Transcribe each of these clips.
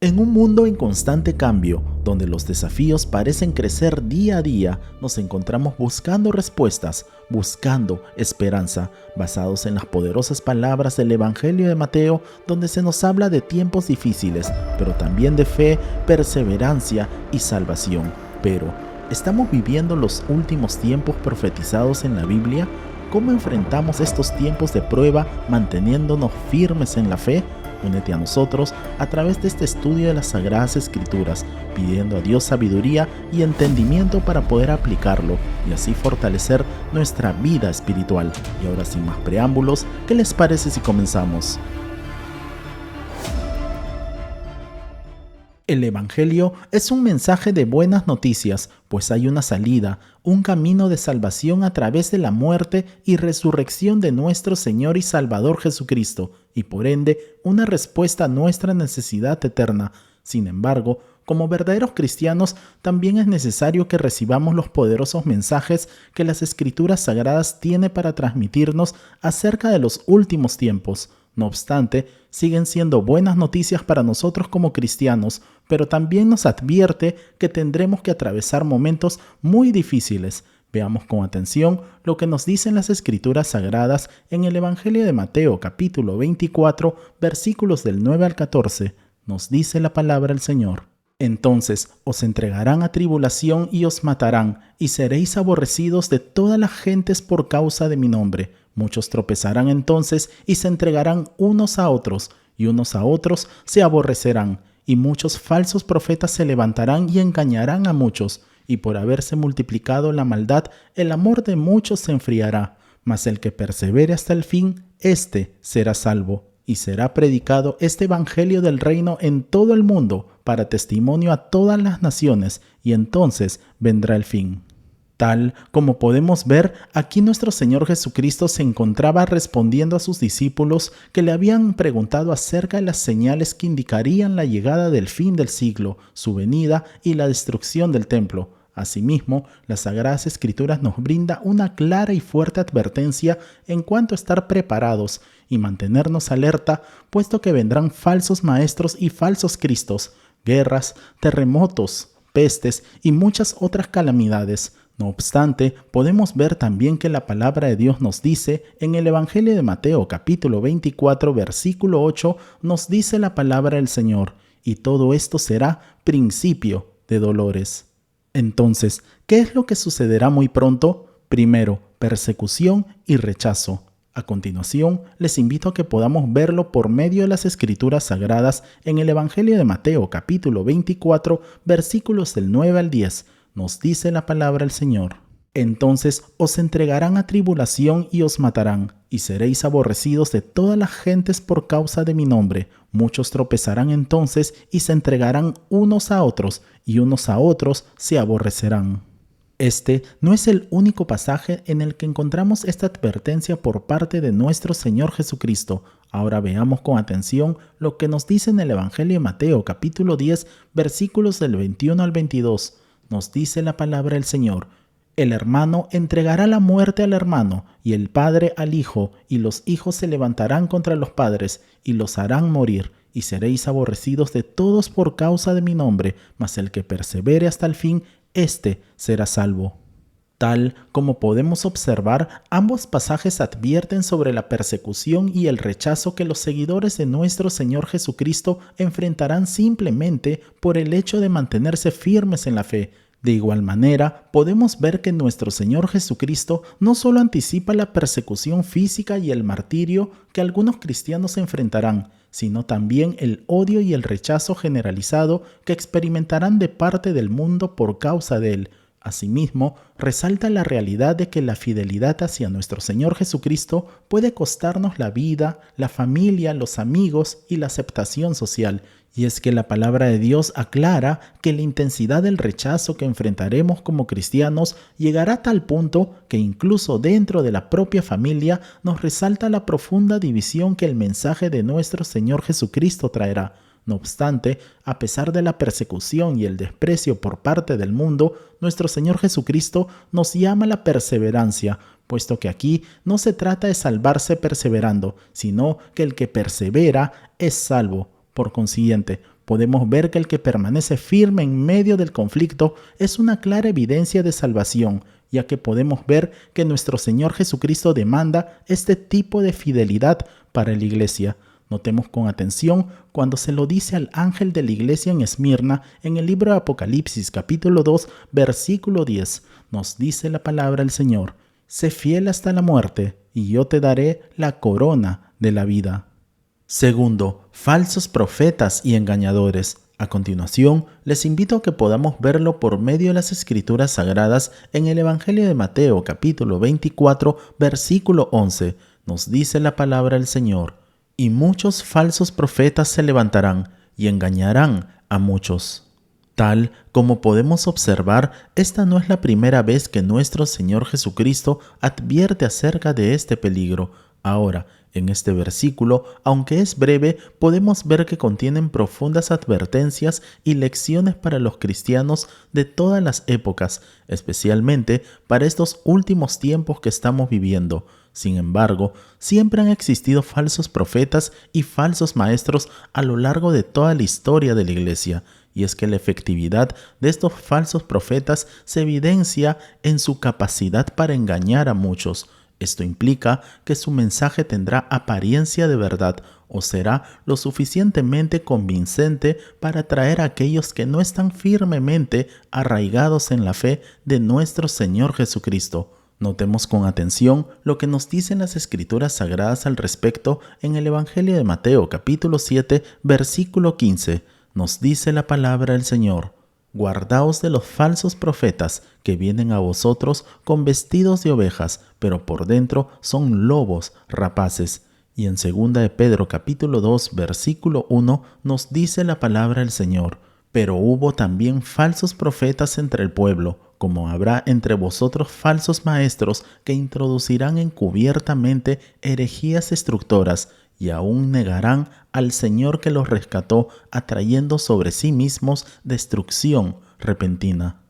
En un mundo en constante cambio, donde los desafíos parecen crecer día a día, nos encontramos buscando respuestas, buscando esperanza, basados en las poderosas palabras del Evangelio de Mateo, donde se nos habla de tiempos difíciles, pero también de fe, perseverancia y salvación. Pero, ¿estamos viviendo los últimos tiempos profetizados en la Biblia? ¿Cómo enfrentamos estos tiempos de prueba manteniéndonos firmes en la fe? Únete a nosotros a través de este estudio de las Sagradas Escrituras, pidiendo a Dios sabiduría y entendimiento para poder aplicarlo y así fortalecer nuestra vida espiritual. Y ahora, sin más preámbulos, ¿qué les parece si comenzamos? El Evangelio es un mensaje de buenas noticias, pues hay una salida, un camino de salvación a través de la muerte y resurrección de nuestro Señor y Salvador Jesucristo, y por ende, una respuesta a nuestra necesidad eterna. Sin embargo, como verdaderos cristianos, también es necesario que recibamos los poderosos mensajes que las Escrituras Sagradas tienen para transmitirnos acerca de los últimos tiempos. No obstante, siguen siendo buenas noticias para nosotros como cristianos, pero también nos advierte que tendremos que atravesar momentos muy difíciles. Veamos con atención lo que nos dicen las Escrituras Sagradas en el Evangelio de Mateo, capítulo 24, versículos del 9 al 14. Nos dice la palabra del Señor. Entonces os entregarán a tribulación y os matarán, y seréis aborrecidos de todas las gentes por causa de mi nombre. Muchos tropezarán entonces y se entregarán unos a otros, y unos a otros se aborrecerán, y muchos falsos profetas se levantarán y engañarán a muchos, y por haberse multiplicado la maldad, el amor de muchos se enfriará. Mas el que persevere hasta el fin, éste será salvo. Y será predicado este evangelio del reino en todo el mundo para testimonio a todas las naciones, y entonces vendrá el fin. Tal como podemos ver, aquí nuestro Señor Jesucristo se encontraba respondiendo a sus discípulos que le habían preguntado acerca de las señales que indicarían la llegada del fin del siglo, su venida y la destrucción del templo. Asimismo, las Sagradas Escrituras nos brinda una clara y fuerte advertencia en cuanto a estar preparados y mantenernos alerta, puesto que vendrán falsos maestros y falsos cristos, guerras, terremotos, pestes y muchas otras calamidades. No obstante, podemos ver también que la palabra de Dios nos dice, en el Evangelio de Mateo capítulo 24, versículo 8, nos dice la palabra del Señor, y todo esto será principio de dolores. Entonces, ¿qué es lo que sucederá muy pronto? Primero, persecución y rechazo. A continuación, les invito a que podamos verlo por medio de las Escrituras Sagradas en el Evangelio de Mateo capítulo 24, versículos del 9 al 10. Nos dice la palabra del Señor. Entonces os entregarán a tribulación y os matarán, y seréis aborrecidos de todas las gentes por causa de mi nombre. Muchos tropezarán entonces y se entregarán unos a otros, y unos a otros se aborrecerán. Este no es el único pasaje en el que encontramos esta advertencia por parte de nuestro Señor Jesucristo. Ahora veamos con atención lo que nos dice en el Evangelio de Mateo, capítulo 10, versículos del 21 al 22. Nos dice la palabra del Señor. El hermano entregará la muerte al hermano, y el padre al hijo, y los hijos se levantarán contra los padres, y los harán morir, y seréis aborrecidos de todos por causa de mi nombre, mas el que persevere hasta el fin, éste será salvo. Tal como podemos observar, ambos pasajes advierten sobre la persecución y el rechazo que los seguidores de nuestro Señor Jesucristo enfrentarán simplemente por el hecho de mantenerse firmes en la fe. De igual manera, podemos ver que nuestro Señor Jesucristo no solo anticipa la persecución física y el martirio que algunos cristianos enfrentarán, sino también el odio y el rechazo generalizado que experimentarán de parte del mundo por causa de él. Asimismo, resalta la realidad de que la fidelidad hacia nuestro Señor Jesucristo puede costarnos la vida, la familia, los amigos y la aceptación social. Y es que la palabra de Dios aclara que la intensidad del rechazo que enfrentaremos como cristianos llegará a tal punto que incluso dentro de la propia familia nos resalta la profunda división que el mensaje de nuestro Señor Jesucristo traerá. No obstante, a pesar de la persecución y el desprecio por parte del mundo, nuestro Señor Jesucristo nos llama a la perseverancia, puesto que aquí no se trata de salvarse perseverando, sino que el que persevera es salvo. Por consiguiente, podemos ver que el que permanece firme en medio del conflicto es una clara evidencia de salvación, ya que podemos ver que nuestro Señor Jesucristo demanda este tipo de fidelidad para la iglesia. Notemos con atención cuando se lo dice al ángel de la iglesia en Esmirna en el libro de Apocalipsis capítulo 2 versículo 10. Nos dice la palabra del Señor: sé fiel hasta la muerte y yo te daré la corona de la vida. Segundo, falsos profetas y engañadores. A continuación, les invito a que podamos verlo por medio de las Escrituras Sagradas en el Evangelio de Mateo capítulo 24 versículo 11. Nos dice la palabra del Señor: y muchos falsos profetas se levantarán y engañarán a muchos. Tal como podemos observar, esta no es la primera vez que nuestro Señor Jesucristo advierte acerca de este peligro. Ahora, en este versículo, aunque es breve, podemos ver que contienen profundas advertencias y lecciones para los cristianos de todas las épocas, especialmente para estos últimos tiempos que estamos viviendo. Sin embargo, siempre han existido falsos profetas y falsos maestros a lo largo de toda la historia de la Iglesia. Y es que la efectividad de estos falsos profetas se evidencia en su capacidad para engañar a muchos. Esto implica que su mensaje tendrá apariencia de verdad o será lo suficientemente convincente para atraer a aquellos que no están firmemente arraigados en la fe de nuestro Señor Jesucristo. Notemos con atención lo que nos dicen las Escrituras Sagradas al respecto en el Evangelio de Mateo capítulo 7 versículo 15. Nos dice la palabra del Señor: guardaos de los falsos profetas que vienen a vosotros con vestidos de ovejas, pero por dentro son lobos rapaces. Y en 2 de Pedro capítulo 2 versículo 1 nos dice la palabra del Señor: pero hubo también falsos profetas entre el pueblo, como habrá entre vosotros falsos maestros que introducirán encubiertamente herejías destructoras, y aún negarán al Señor que los rescató, atrayendo sobre sí mismos destrucción repentina.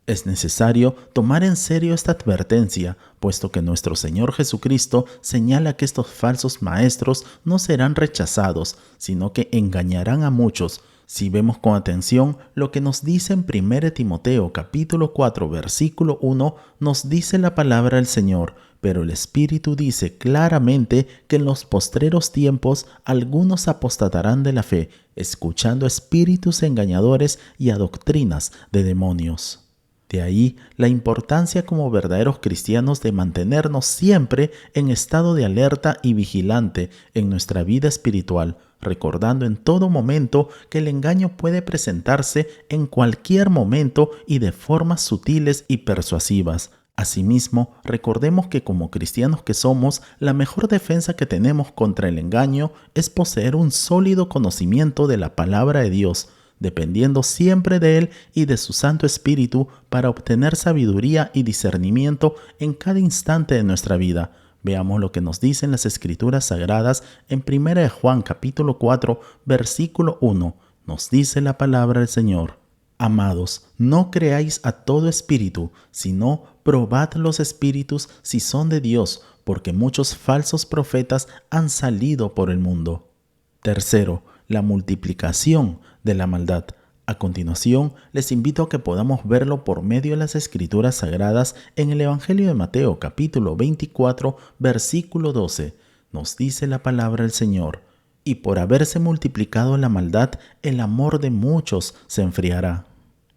Es necesario tomar en serio esta advertencia, puesto que nuestro Señor Jesucristo señala que estos falsos maestros no serán rechazados, sino que engañarán a muchos. Si vemos con atención lo que nos dice en 1 Timoteo capítulo 4 versículo 1, nos dice la palabra del Señor: pero el Espíritu dice claramente que en los postreros tiempos algunos apostatarán de la fe, escuchando espíritus engañadores y a doctrinas de demonios. De ahí la importancia como verdaderos cristianos de mantenernos siempre en estado de alerta y vigilante en nuestra vida espiritual, recordando en todo momento que el engaño puede presentarse en cualquier momento y de formas sutiles y persuasivas. Asimismo, recordemos que como cristianos que somos, la mejor defensa que tenemos contra el engaño es poseer un sólido conocimiento de la palabra de Dios, dependiendo siempre de Él y de su Santo Espíritu para obtener sabiduría y discernimiento en cada instante de nuestra vida. Veamos lo que nos dicen las Escrituras Sagradas en 1 Juan capítulo 4 versículo 1. Nos dice la palabra del Señor: amados, no creáis a todo espíritu, sino probad los espíritus si son de Dios, porque muchos falsos profetas han salido por el mundo. Tercero, la multiplicación de la maldad. A continuación, les invito a que podamos verlo por medio de las Escrituras Sagradas en el Evangelio de Mateo capítulo 24 versículo 12. Nos dice la palabra del Señor: y por haberse multiplicado la maldad, el amor de muchos se enfriará.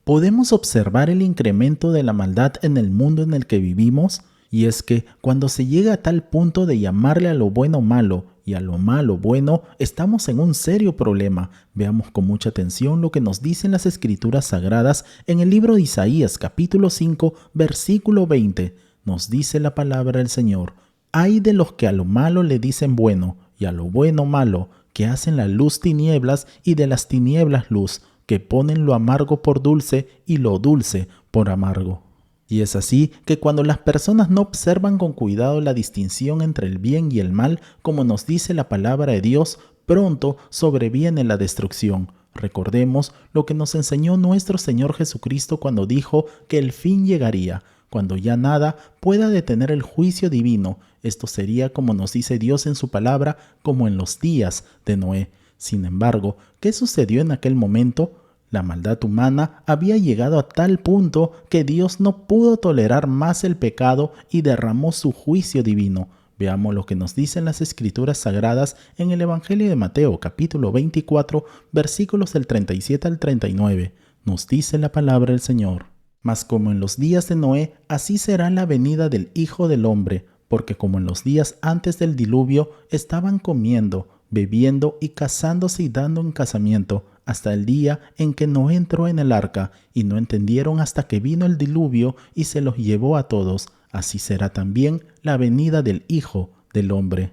¿Podemos observar el incremento de la maldad en el mundo en el que vivimos? Y es que cuando se llega a tal punto de llamarle a lo bueno malo y a lo malo bueno, estamos en un serio problema. Veamos con mucha atención lo que nos dicen las Escrituras Sagradas en el libro de Isaías capítulo 5 versículo 20. Nos dice la palabra del Señor: ay de los que a lo malo le dicen bueno y a lo bueno malo, que hacen la luz tinieblas y de las tinieblas luz, que ponen lo amargo por dulce y lo dulce por amargo. Y es así que cuando las personas no observan con cuidado la distinción entre el bien y el mal, como nos dice la palabra de Dios, pronto sobreviene la destrucción. Recordemos lo que nos enseñó nuestro Señor Jesucristo cuando dijo que el fin llegaría, cuando ya nada pueda detener el juicio divino. Esto sería, como nos dice Dios en su palabra, como en los días de Noé. Sin embargo, ¿qué sucedió en aquel momento? La maldad humana había llegado a tal punto que Dios no pudo tolerar más el pecado y derramó su juicio divino. Veamos lo que nos dicen las Escrituras Sagradas en el Evangelio de Mateo, capítulo 24, versículos del 37 al 39. Nos dice la palabra del Señor. Mas como en los días de Noé, así será la venida del Hijo del Hombre, porque como en los días antes del diluvio estaban comiendo, bebiendo y casándose y dando en casamiento, hasta el día en que Noé entró en el arca, y no entendieron hasta que vino el diluvio y se los llevó a todos. Así será también la venida del Hijo del Hombre.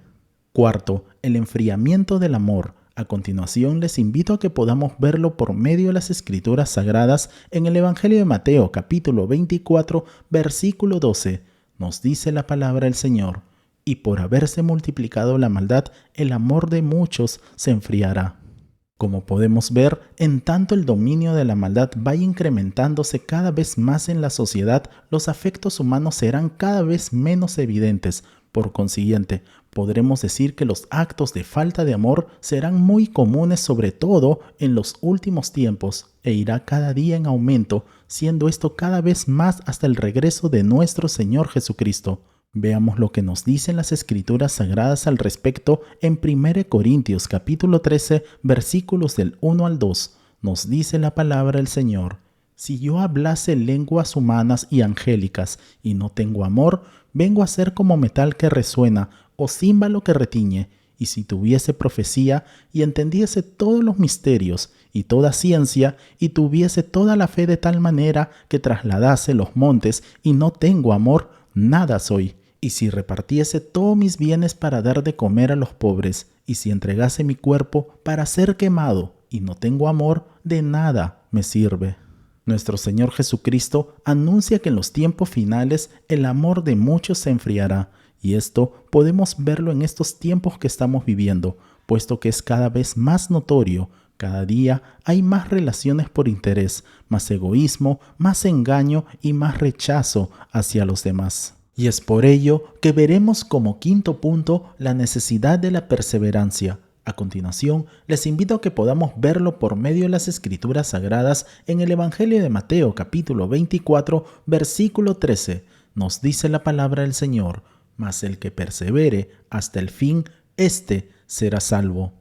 Cuarto, el enfriamiento del amor. A continuación les invito a que podamos verlo por medio de las Escrituras Sagradas en el Evangelio de Mateo, capítulo 24, versículo 12. Nos dice la palabra del Señor: y por haberse multiplicado la maldad, el amor de muchos se enfriará. Como podemos ver, en tanto el dominio de la maldad vaya incrementándose cada vez más en la sociedad, los afectos humanos serán cada vez menos evidentes. Por consiguiente, podremos decir que los actos de falta de amor serán muy comunes, sobre todo en los últimos tiempos, e irá cada día en aumento, siendo esto cada vez más hasta el regreso de nuestro Señor Jesucristo. Veamos lo que nos dicen las Escrituras Sagradas al respecto en 1 Corintios capítulo 13, versículos del 1 al 2. Nos dice la palabra del Señor: si yo hablase lenguas humanas y angélicas y no tengo amor, vengo a ser como metal que resuena o címbalo que retiñe. Y si tuviese profecía y entendiese todos los misterios y toda ciencia y tuviese toda la fe de tal manera que trasladase los montes y no tengo amor, nada soy. Y si repartiese todos mis bienes para dar de comer a los pobres, y si entregase mi cuerpo para ser quemado, y no tengo amor, de nada me sirve. Nuestro Señor Jesucristo anuncia que en los tiempos finales el amor de muchos se enfriará, y esto podemos verlo en estos tiempos que estamos viviendo, puesto que es cada vez más notorio. Cada día hay más relaciones por interés, más egoísmo, más engaño y más rechazo hacia los demás. Y es por ello que veremos como quinto punto la necesidad de la perseverancia. A continuación, les invito a que podamos verlo por medio de las Escrituras Sagradas en el Evangelio de Mateo capítulo 24, versículo 13. Nos dice la palabra del Señor: mas el que persevere hasta el fin, éste será salvo.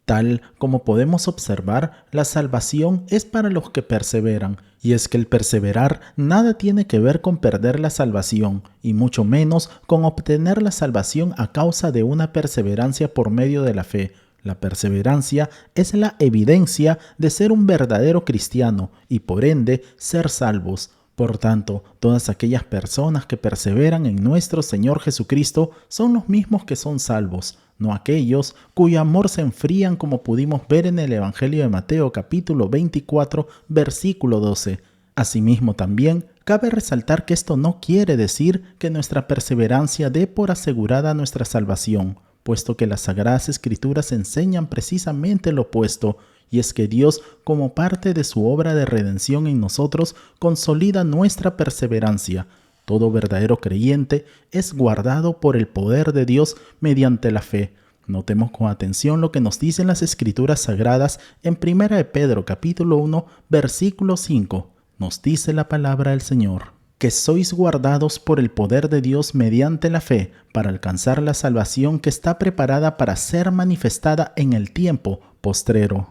Tal como podemos observar, la salvación es para los que perseveran, y es que el perseverar nada tiene que ver con perder la salvación, y mucho menos con obtener la salvación a causa de una perseverancia por medio de la fe. La perseverancia es la evidencia de ser un verdadero cristiano y por ende ser salvos. Por tanto, todas aquellas personas que perseveran en nuestro Señor Jesucristo son los mismos que son salvos, no aquellos cuyo amor se enfrían, como pudimos ver en el Evangelio de Mateo capítulo 24, versículo 12. Asimismo también, cabe resaltar que esto no quiere decir que nuestra perseverancia dé por asegurada nuestra salvación, puesto que las Sagradas Escrituras enseñan precisamente lo opuesto, y es que Dios, como parte de su obra de redención en nosotros, consolida nuestra perseverancia. Todo verdadero creyente es guardado por el poder de Dios mediante la fe. Notemos con atención lo que nos dicen las Escrituras Sagradas en 1 de Pedro capítulo 1, versículo 5. Nos dice la palabra del Señor: que sois guardados por el poder de Dios mediante la fe, para alcanzar la salvación que está preparada para ser manifestada en el tiempo postrero.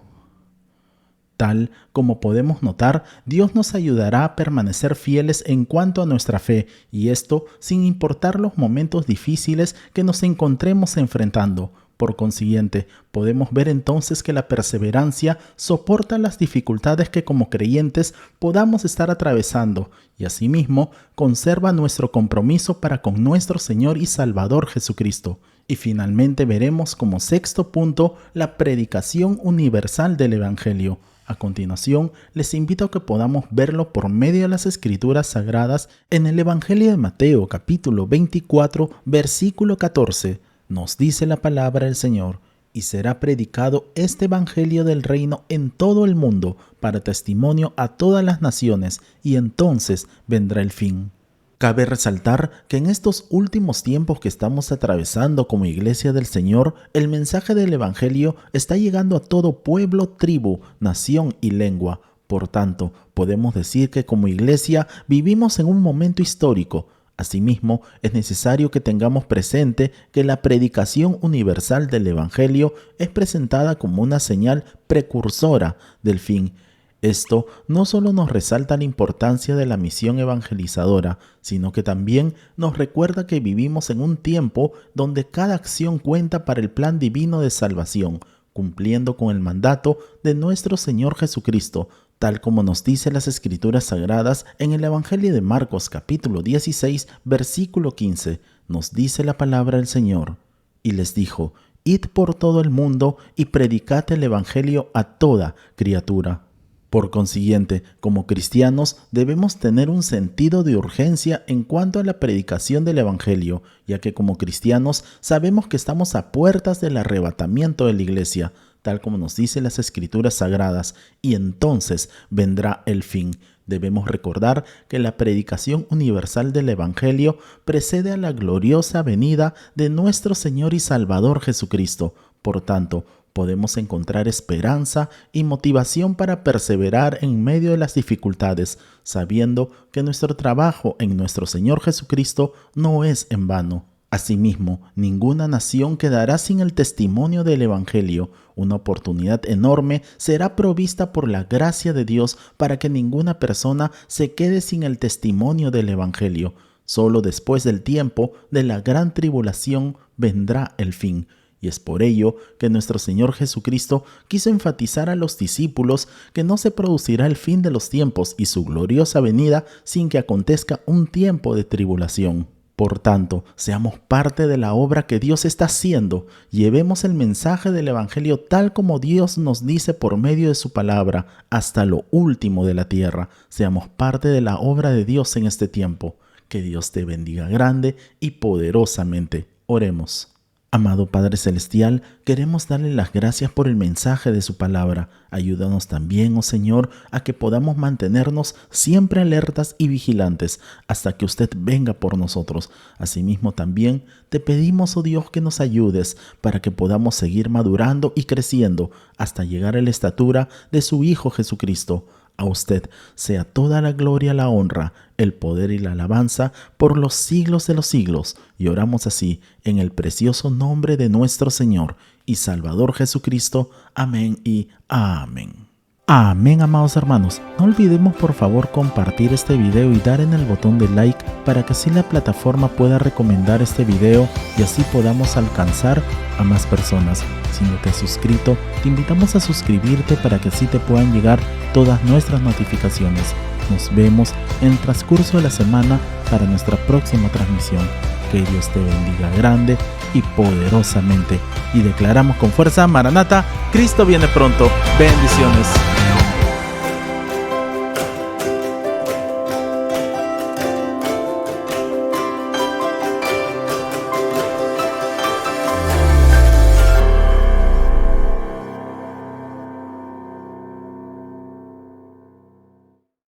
Tal como podemos notar, Dios nos ayudará a permanecer fieles en cuanto a nuestra fe, y esto sin importar los momentos difíciles que nos encontremos enfrentando. Por consiguiente, podemos ver entonces que la perseverancia soporta las dificultades que como creyentes podamos estar atravesando, y asimismo conserva nuestro compromiso para con nuestro Señor y Salvador Jesucristo. Y finalmente veremos como sexto punto la predicación universal del Evangelio. A continuación, les invito a que podamos verlo por medio de las Escrituras Sagradas en el Evangelio de Mateo, capítulo 24, versículo 14. Nos dice la palabra del Señor: y será predicado este Evangelio del reino en todo el mundo, para testimonio a todas las naciones, y entonces vendrá el fin. Cabe resaltar que en estos últimos tiempos que estamos atravesando como Iglesia del Señor, el mensaje del Evangelio está llegando a todo pueblo, tribu, nación y lengua. Por tanto, podemos decir que como Iglesia vivimos en un momento histórico. Asimismo, es necesario que tengamos presente que la predicación universal del Evangelio es presentada como una señal precursora del fin. Esto no solo nos resalta la importancia de la misión evangelizadora, sino que también nos recuerda que vivimos en un tiempo donde cada acción cuenta para el plan divino de salvación, cumpliendo con el mandato de nuestro Señor Jesucristo, tal como nos dice las Escrituras Sagradas en el Evangelio de Marcos capítulo 16, versículo 15. Nos dice la palabra del Señor. Y les dijo: Id por todo el mundo y predicad el Evangelio a toda criatura. Por consiguiente, como cristianos debemos tener un sentido de urgencia en cuanto a la predicación del Evangelio, ya que como cristianos sabemos que estamos a puertas del arrebatamiento de la Iglesia, tal como nos dicen las Escrituras Sagradas, y entonces vendrá el fin. Debemos recordar que la predicación universal del Evangelio precede a la gloriosa venida de nuestro Señor y Salvador Jesucristo. Por tanto, podemos encontrar esperanza y motivación para perseverar en medio de las dificultades, sabiendo que nuestro trabajo en nuestro Señor Jesucristo no es en vano. Asimismo, ninguna nación quedará sin el testimonio del Evangelio. Una oportunidad enorme será provista por la gracia de Dios para que ninguna persona se quede sin el testimonio del Evangelio. Solo después del tiempo de la gran tribulación vendrá el fin. Y es por ello que nuestro Señor Jesucristo quiso enfatizar a los discípulos que no se producirá el fin de los tiempos y su gloriosa venida sin que acontezca un tiempo de tribulación. Por tanto, seamos parte de la obra que Dios está haciendo. Llevemos el mensaje del Evangelio tal como Dios nos dice por medio de su palabra hasta lo último de la tierra. Seamos parte de la obra de Dios en este tiempo. Que Dios te bendiga grande y poderosamente. Oremos. Amado Padre Celestial, queremos darle las gracias por el mensaje de su palabra. Ayúdanos también, oh Señor, a que podamos mantenernos siempre alertas y vigilantes hasta que usted venga por nosotros. Asimismo también te pedimos, oh Dios, que nos ayudes para que podamos seguir madurando y creciendo hasta llegar a la estatura de su Hijo Jesucristo. A usted sea toda la gloria, la honra, el poder y la alabanza por los siglos de los siglos. Y oramos así en el precioso nombre de nuestro Señor y Salvador Jesucristo. Amén y amén. Amén, amados hermanos. No olvidemos por favor compartir este video y dar en el botón de like para que así la plataforma pueda recomendar este video y así podamos alcanzar a más personas. Si no te has suscrito, te invitamos a suscribirte para que así te puedan llegar todas nuestras notificaciones. Nos vemos en el transcurso de la semana para nuestra próxima transmisión. Que Dios te bendiga grande y poderosamente. Y declaramos con fuerza: Maranata, Cristo viene pronto. Bendiciones.